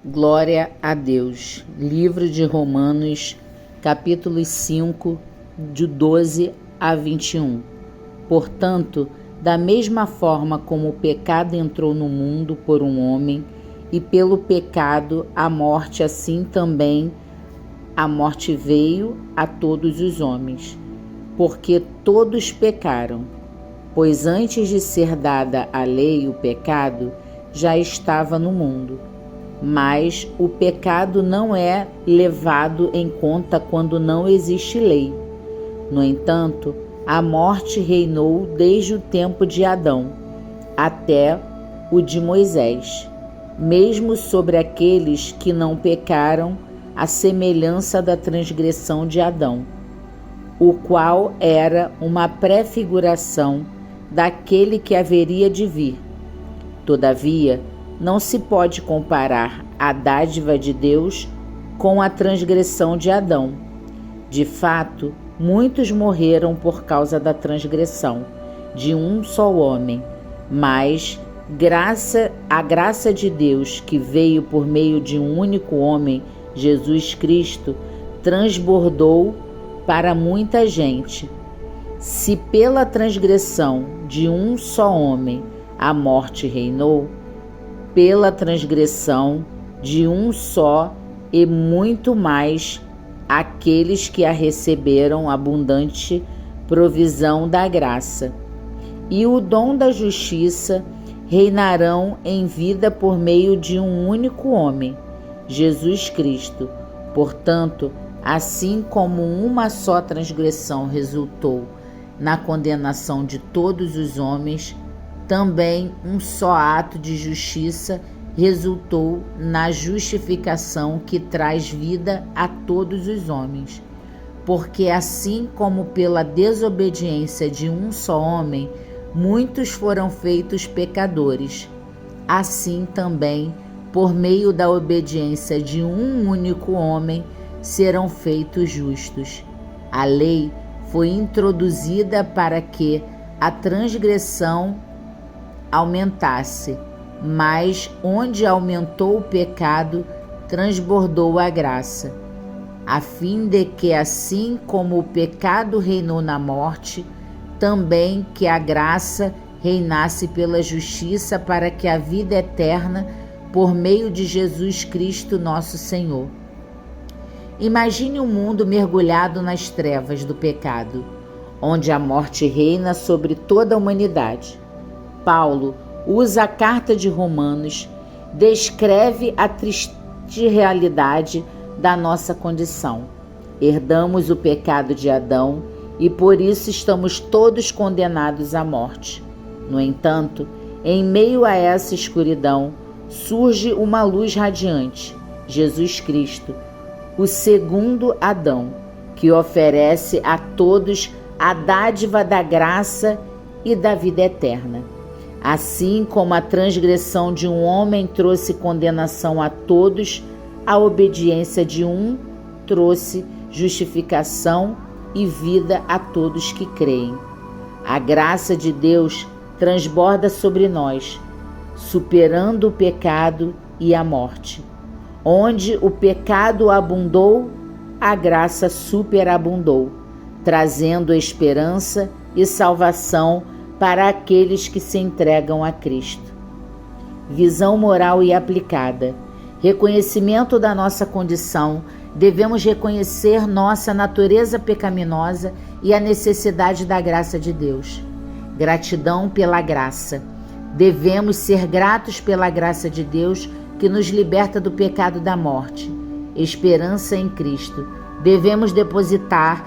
Glória a Deus. Livro de Romanos, capítulo 5, de 12 a 21. Portanto, da mesma forma como o pecado entrou no mundo por um homem, e pelo pecado a morte, assim também a morte veio a todos os homens, porque todos pecaram. Pois antes de ser dada a lei, o pecado já estava no mundo. Mas o pecado não é levado em conta quando não existe lei. No entanto, a morte reinou desde o tempo de Adão até o de Moisés, mesmo sobre aqueles que não pecaram, à semelhança da transgressão de Adão, o qual era uma prefiguração daquele que haveria de vir. Todavia, não se pode comparar a dádiva de Deus com a transgressão de Adão. De fato, muitos morreram por causa da transgressão de um só homem, mas a graça de Deus, que veio por meio de um único homem, Jesus Cristo, transbordou para muita gente. Se pela transgressão de um só homem a morte reinou, pela transgressão de um só e muito mais aqueles que a receberam abundante provisão da graça e o dom da justiça reinarão em vida por meio de um único homem, Jesus Cristo. Portanto, assim como uma só transgressão resultou na condenação de todos os homens, também um só ato de justiça resultou na justificação que traz vida a todos os homens. Porque assim como pela desobediência de um só homem, muitos foram feitos pecadores, assim também, por meio da obediência de um único homem, serão feitos justos. A lei foi introduzida para que a transgressão aumentasse, mas onde aumentou o pecado, transbordou a graça, a fim de que, assim como o pecado reinou na morte, também que a graça reinasse pela justiça para que a vida eterna, por meio de Jesus Cristo nosso Senhor. Imagine um mundo mergulhado nas trevas do pecado, onde a morte reina sobre toda a humanidade. Paulo usa a carta de Romanos, descreve a triste realidade da nossa condição. Herdamos o pecado de Adão e por isso estamos todos condenados à morte. No entanto, em meio a essa escuridão, surge uma luz radiante, Jesus Cristo, o segundo Adão, que oferece a todos a dádiva da graça e da vida eterna. Assim como a transgressão de um homem trouxe condenação a todos, a obediência de um trouxe justificação e vida a todos que creem. A graça de Deus transborda sobre nós, superando o pecado e a morte. Onde o pecado abundou, a graça superabundou, trazendo esperança e salvação para aqueles que se entregam a Cristo. Visão moral e aplicada. Reconhecimento da nossa condição. Devemos reconhecer nossa natureza pecaminosa e a necessidade da graça de Deus. Gratidão pela graça. Devemos ser gratos pela graça de Deus que nos liberta do pecado da morte. Esperança em Cristo. Devemos depositar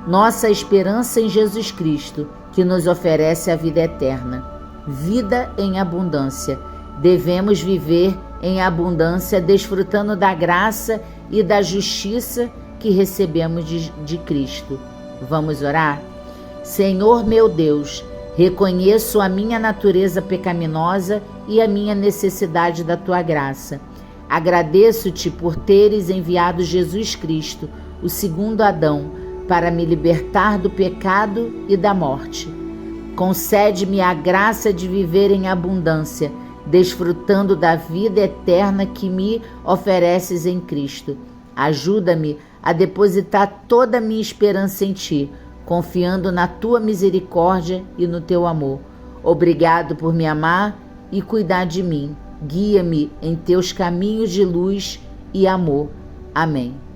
nossa esperança em Jesus Cristo, que nos oferece a vida eterna. Vida em abundância. Devemos viver em abundância, desfrutando da graça e da justiça que recebemos de Cristo. Vamos orar? Senhor meu Deus, reconheço a minha natureza pecaminosa e a minha necessidade da Tua graça. Agradeço-te por teres enviado Jesus Cristo, o segundo Adão, para me libertar do pecado e da morte. Concede-me a graça de viver em abundância, desfrutando da vida eterna que me ofereces em Cristo. Ajuda-me a depositar toda a minha esperança em Ti, confiando na Tua misericórdia e no Teu amor. Obrigado por me amar e cuidar de mim. Guia-me em Teus caminhos de luz e amor. Amém.